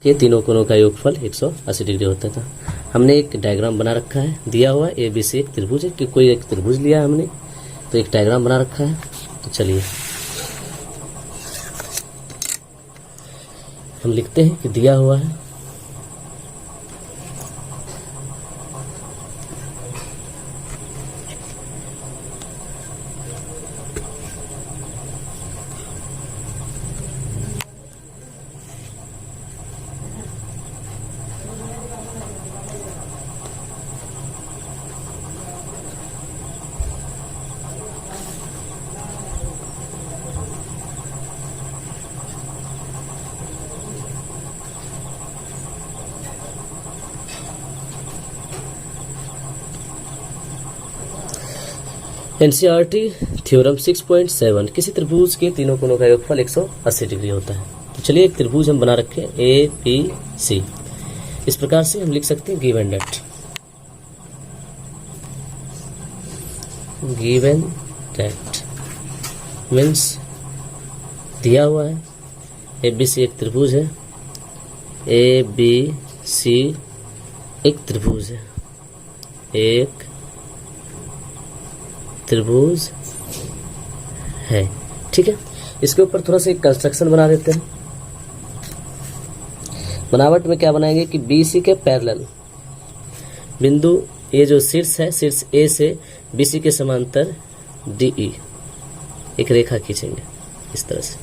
ये तीनों कोणों का योगफल 180 डिग्री होता था। हमने एक डायग्राम बना रखा है, दिया हुआ ए बी सी एक त्रिभुज है कि कोई एक त्रिभुज लिया है हमने, तो एक डायग्राम बना रखा है। तो चलिए हम लिखते हैं कि दिया हुआ है एनसीईआरटी थ्योरम 6.7 किसी त्रिभुज के तीनों कोणों का योगफल 180 डिग्री होता है। तो चलिए एक त्रिभुज हम बना रखे हैं ए बी सी। इस प्रकार से हम लिख सकते हैं गिवन दैट मीन्स दिया हुआ है ए बी सी एक त्रिभुज है, ए बी सी एक त्रिभुज है, एक त्रिभुज है। ठीक है, इसके ऊपर थोड़ा सा एक कंस्ट्रक्शन बना देते हैं। बनावट में क्या बनाएंगे कि BC के पैरेलल बिंदु ये जो शीर्ष है, शीर्ष A से BC के समांतर DE एक रेखा खींचेंगे। इस तरह से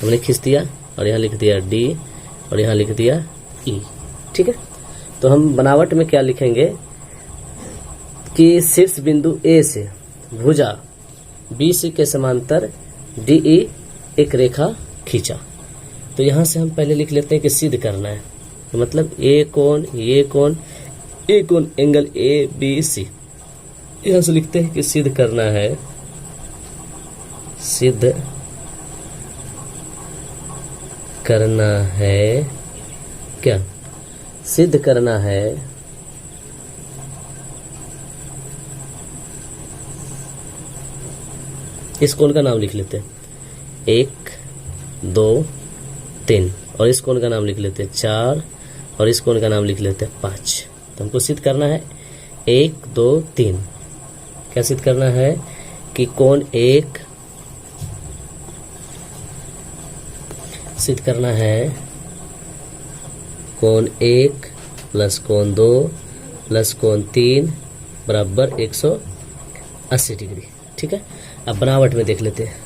हमने खींच दिया और यहाँ लिख दिया D और यहाँ लिख दिया E। ठीक है, तो हम बनावट में क्या लिखेंगे कि शीर्ष बिंदु A से भुजा BC के समांतर DE एक रेखा खींचा। तो यहाँ से हम पहले लिख लेते हैं कि सिद्ध करना है, तो मतलब ये कोण एंगल ABC। यहाँ से लिखते हैं कि सिद्ध करना है, सिद्ध करना है क्या, सिद्ध करना है इस कोण का नाम लिख लेते हैं 1 2 3 और इस कोण का नाम लिख लेते हैं 4 और इस कोण का नाम लिख लेते हैं 5। तो हमको सिद्ध करना है 1 2 3। क्या सिद्ध करना है कि कोण 1 सिद्ध करना है कोण 1 प्लस कोण 2 प्लस कोण 3 बराबर 180 डिग्री। ठीक है, अब बनावट में देख लेते हैं।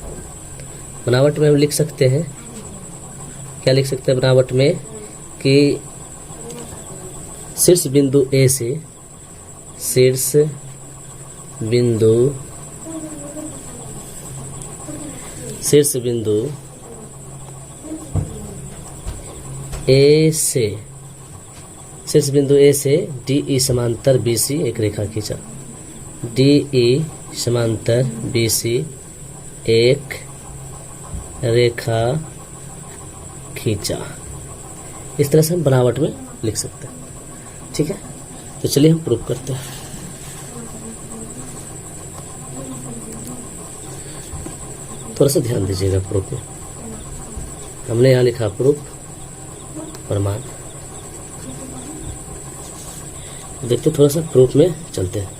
बनावट में हम लिख सकते हैं, क्या लिख सकते हैं बनावट में कि शीर्ष बिंदु A से शीर्ष बिंदु A से DE समांतर BC एक रेखा खींचा। DE समांतर BC एक रेखा खींचा। इस तरह से हम बनावट में लिख सकते हैं। ठीक है, तो चलिए हम प्रूफ करते हैं। थोड़ा सा ध्यान दीजिएगा प्रूफ में। हमने यहाँ लिखा प्रूफ प्रमाण। देखते थोड़ा सा प्रूफ में चलते हैं।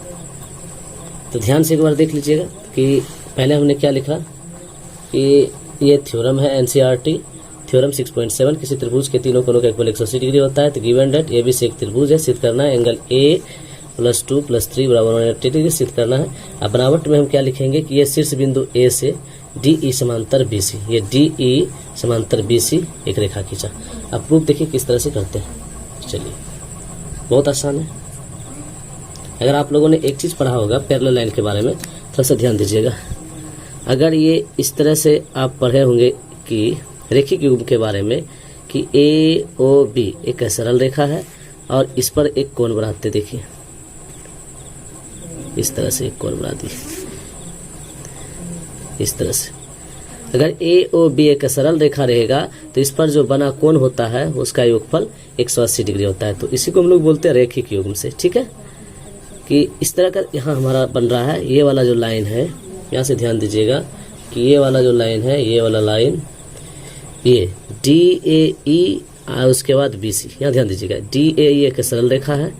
तो ध्यान से एक बार देख लीजिएगा कि पहले हमने क्या लिखा कि ये थ्योरम है एनसीईआरटी थ्योरम 6.7 किसी त्रिभुज के तीनों कोणों का योगफल 180 डिग्री होता है। तो गिवन दैट ABC एक त्रिभुज है, सिद्ध करना है एंगल A + 2 + 3 बराबर 180 डिग्री सिद्ध करना है। अब बनावट में हम क्या लिखेंगे कि ये शीर्ष बिंदु A से DE समांतर BC, ये DE समांतर BC एक रेखा खींचा। अब प्रूफ देखिए किस तरह से करते हैं। चलिए, बहुत आसान है। अगर आप लोगों ने एक चीज पढ़ा होगा पैरेलल लाइन के बारे में, थोड़ा सा ध्यान दीजिएगा। अगर ये इस तरह से आप पढ़े होंगे कि रेखिक युग्म के बारे में कि AOB एक सरल रेखा है और इस पर एक कोण बनाते, देखिए इस तरह से एक कोण बना दी। इस तरह से अगर AOB एक सरल रेखा रहेगा तो इस पर जो बना कोण होता है उसका योगफल 180 डिग्री होता है। तो इसी को हम लोग बोलते हैं रेखिक युग्म से। ठीक है, कि इस तरह का यहाँ हमारा बन रहा है। ये वाला जो लाइन है, यहाँ से ध्यान दीजिएगा कि ये वाला जो लाइन है, ये वाला लाइन ये DAE उसके बाद BC। यहाँ ध्यान दीजिएगा DAE एक सरल रेखा है,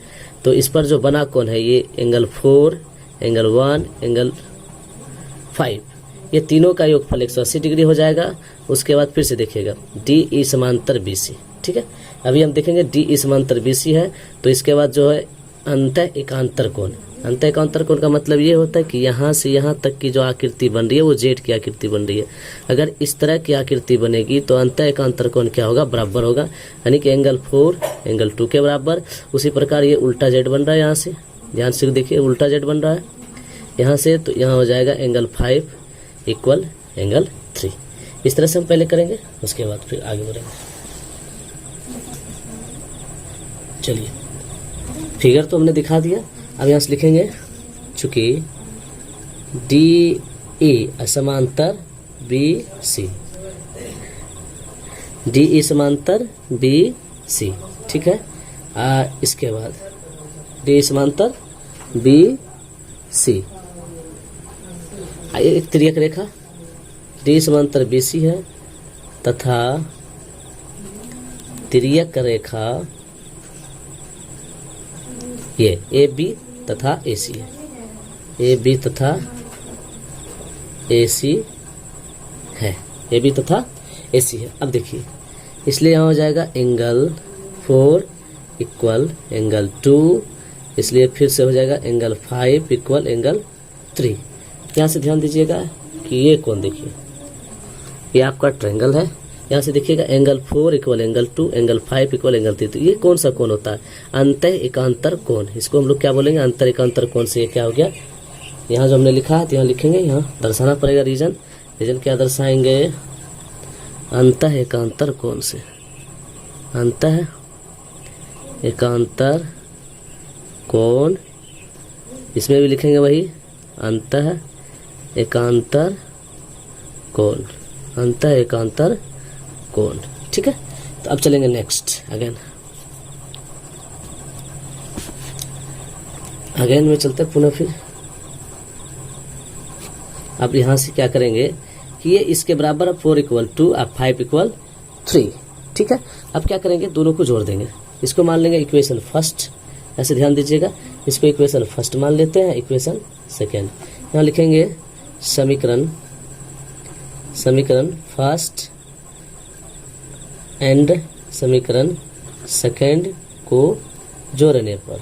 तो इस पर जो बना कौन है, ये एंगल 4, एंगल 1, एंगल 5, ये तीनों का योगफल 180 डिग्री हो जाएगा। उसके बाद फिर से देखिएगा DE समांतर BC। ठीक है, अभी हम देखेंगे DE समांतर BC है, तो इसके बाद जो है अंतः एकांतर कोण। अंतः एकांतर कोण का मतलब ये होता है कि यहाँ से यहाँ तक की जो आकृति बन रही है वो जेड की आकृति बन रही है। अगर इस तरह की आकृति बनेगी तो अंतः एकांतर कोण क्या होगा, बराबर होगा, यानी कि एंगल 4 एंगल 2 के बराबर। उसी प्रकार ये उल्टा जेड बन रहा है, यहाँ से ध्यान से देखिए उल्टा जेड बन रहा है यहाँ से, तो यहाँ हो जाएगा एंगल 5 इक्वल एंगल 3। इस तरह से हम पहले करेंगे, उसके बाद फिर आगे बढ़ेंगे। चलिए, फिगर तो हमने दिखा दिया। अब यहाँ से लिखेंगे चूंकि DE समांतर BC, DE समांतर BC। ठीक है, इसके बाद DE समांतर BC, एक तिर्यक रेखा DE समांतर BC है तथा तिर्यक रेखा ये AB तथा AC है, AB तथा AC है, AB तथा AC है। अब देखिए, इसलिए यहाँ हो जाएगा एंगल 4 इक्वल एंगल 2, इसलिए फिर से हो जाएगा एंगल 5 इक्वल एंगल 3। यहाँ से ध्यान दीजिएगा कि ये कोण देखिए, ये आपका ट्रायंगल है। यहाँ से देखिएगा angle 4 equal angle 2, angle 5 equal angle 3। तो ये कौन सा कोण होता है, अंतः एकांतर कोण। इसको हम लोग क्या बोलेंगे, अंतर एकांतर कोण से ये क्या हो गया, यहाँ जो हमने लिखा है तो यहाँ लिखेंगे, यहाँ दर्शाना पड़ेगा रीजन। रीजन क्या दर्शाएंगे, अंतः एकांतर कोण से, अंतः एकांतर कोण। इसमें भी लिखेंगे वही अंतः एकांतर कोण, अंतः एकांतर कोण। ठीक है, तो अब चलेंगे नेक्स्ट अगेन में चलते हैं पुनः। फिर अब यहाँ से क्या करेंगे कि ये इसके बराबर अब 4 इक्वल 2 अब 5 इक्वल 3। ठीक है, अब क्या करेंगे, दोनों को जोड़ देंगे। इसको मान लेंगे इक्वेशन फर्स्ट, ऐसे ध्यान दीजिएगा, इसको इक्वेशन फर्स्ट मान लेते हैं, इक्वेशन सेकेंड। यहाँ लिखेंगे समीकरण फर्स्ट एंड समीकरण सेकेंड को जोड़ने पर,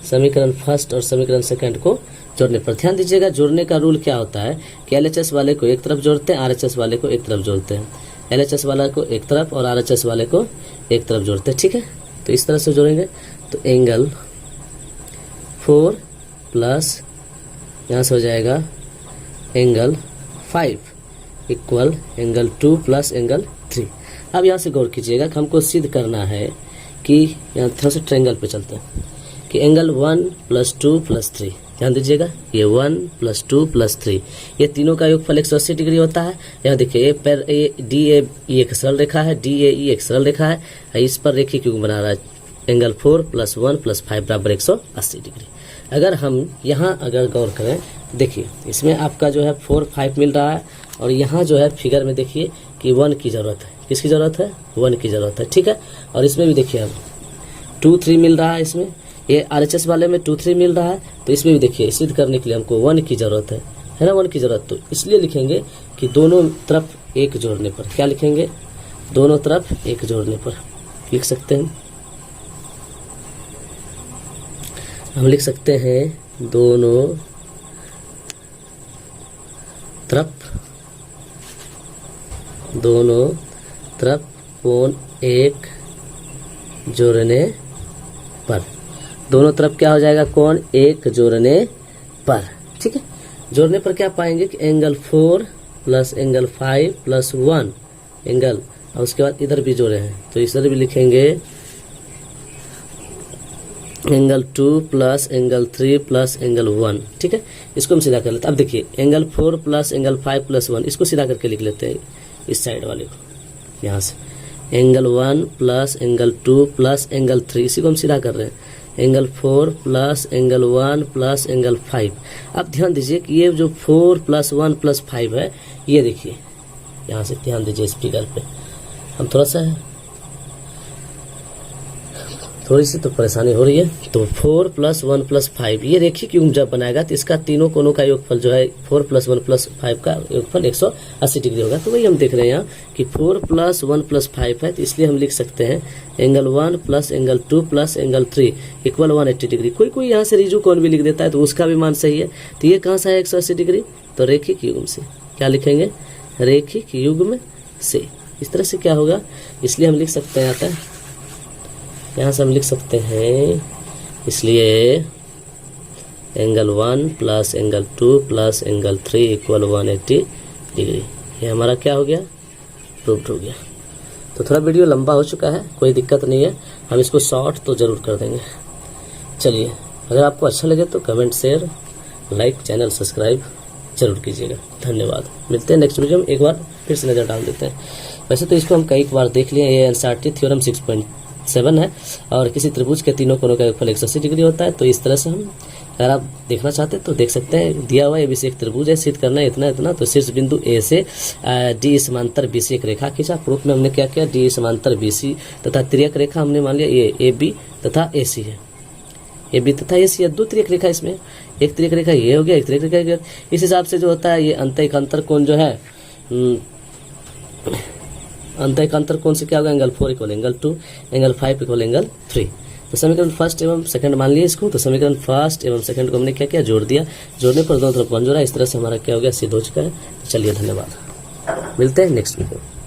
समीकरण फर्स्ट और समीकरण सेकेंड को जोड़ने पर ध्यान दीजिएगा। जोड़ने का रूल क्या होता है कि LHS वाले को एक तरफ जोड़ते हैं, RHS वाले को एक तरफ जोड़ते हैं, LHS वाला को एक तरफ और RHS वाले को एक तरफ जोड़ते हैं। ठीक है, तो इस तरह से जोड़ेंगे तो एंगल 4 प्लस यहाँ से हो जाएगा angle 5 equal angle 2 plus angle 3। अब यहाँ से गौर कीजिएगा कि हमको सिद्ध करना है कि यहाँ थोड़ा सा ट्रायंगल पे चलते हैं कि एंगल 1 प्लस 2 प्लस 3। ध्यान दीजिएगा, ये 1 प्लस 2 प्लस 3, ये तीनों का योगफल 180 डिग्री होता है। यहाँ देखिए DAE एक सरल रेखा है, DAE एक सरल रेखा है, इस पर रेखी क्यों बना रहा है, एंगल 4 प्लस 1 प्लस 5 बराबर 180 डिग्री। अगर हम यहाँ अगर गौर करें, देखिए इसमें आपका जो है 4 5 मिल रहा है, और यहाँ जो है फिगर में देखिए कि 1 की जरूरत है। किसकी जरूरत है, 1 की जरूरत है। ठीक है, और इसमें भी देखिए अब 2 3 मिल रहा है, इसमें ये RHS वाले में 2 3 मिल रहा है, तो इसमें भी देखिए सिद्ध करने के लिए हमको 1 की जरूरत है ना, 1 की जरूरत। तो इसलिए लिखेंगे कि दोनों तरफ एक जोड़ने पर, क्या लिखेंगे, दोनों तरफ एक जोड़ने पर लिख सकते हैं, हम लिख सकते हैं दोनों तरफ कोण एक जोड़ने पर, दोनों तरफ क्या हो जाएगा, कोण एक जोड़ने पर। ठीक है, जोड़ने पर क्या पाएंगे कि angle 4 plus angle 5 plus 1 angle, और उसके बाद इधर भी जोड़े हैं तो इधर भी लिखेंगे angle 2 plus angle 3 plus angle 1। ठीक है, इसको हम सीधा कर लेते हैं। अब देखिए एंगल 4 प्लस एंगल 5 प्लस 1, इसको सीधा करके लिख लेते हैं इस साइड वाले को, यहाँ से angle 1 plus angle 2 plus angle 3, इसी को हम सीधा कर रहे हैं, angle 4 plus angle 1 plus angle 5। अब ध्यान दीजिए कि ये जो 4 प्लस 1 प्लस 5 है, ये देखिए यहाँ से ध्यान दीजिए इस फिगर पे, हम थोड़ा सा थोड़ी सी तो परेशानी हो रही है। तो 4 + 1 + 5 ये रेखिक युग्म जब बनाएगा तो इसका तीनों कोनों का योगफल जो है 4 + 1 + 5 का योगफल 180 डिग्री होगा। तो वही हम देख रहे हैं यहाँ कि 4 + 1 + 5 है, तो इसलिए हम लिख सकते हैं एंगल 1 + एंगल 2 + एंगल 3 = 180 डिग्री। कोई यहाँ से रिजु कोण भी लिख देता है तो उसका भी मान सही है। तो ये कहाँ से है 180 डिग्री, तो रेखिक युग्म से। क्या लिखेंगे, रेखिक युग्म से। इस तरह से क्या होगा, इसलिए हम लिख सकते हैं यहाँ से हम लिख सकते हैं, इसलिए एंगल 1 + एंगल 2 + एंगल 3 = 180 डिग्री। ये हमारा क्या हो गया, प्रूव्ड हो गया। तो थोड़ा वीडियो लंबा हो चुका है, कोई दिक्कत नहीं है, हम इसको शॉर्ट तो ज़रूर कर देंगे। चलिए, अगर आपको अच्छा लगे तो comment, share, like, channel subscribe जरूर कीजिएगा। धन्यवाद। मिलते हैं नेक्स्ट वीडियो में। एक बार फिर से नज़र डाल देते हैं। वैसे तो इसको हम कई बार देख लिए, ये एनसीईआरटी थ्योरम 6.7 है और किसी त्रिभुज के तीनों कोनों का योगफल 180 डिग्री होता है। तो इस तरह से हम, अगर आप देखना चाहते हैं तो देख सकते हैं। दिया हुआ ABC एक त्रिभुज है, सिद्ध करना है इतना इतना। तो शीर्ष बिंदु A से D समांतर BC एक रेखा खींचा। प्रूफ में हमने क्या किया, D समांतर BC तथा तिर्यक रेखा हमने मान लिया ये AB तथा AC है। AB तथा AC है, दो तिर्यक रेखा इसमें, एक तिर्यक रेखा ये हो गया, एक तिर्यक रेखा ये। इस हिसाब से जो होता है ये अंतर कोण जो है, अंतर कोण से क्या होगा, एंगल 4 = एंगल 2, एंगल 5 = एंगल 3। तो समीकरण फर्स्ट एवं सेकंड मान लिए इसको। तो समीकरण फर्स्ट एवं सेकंड को हमने क्या किया, जोड़ दिया। जोड़ने पर दोनों तरफ 1 जोड़ा। इस तरह से हमारा क्या हो गया, सिद्ध हो चुका है। चलिए, धन्यवाद। मिलते हैं नेक्स्ट वीडियो।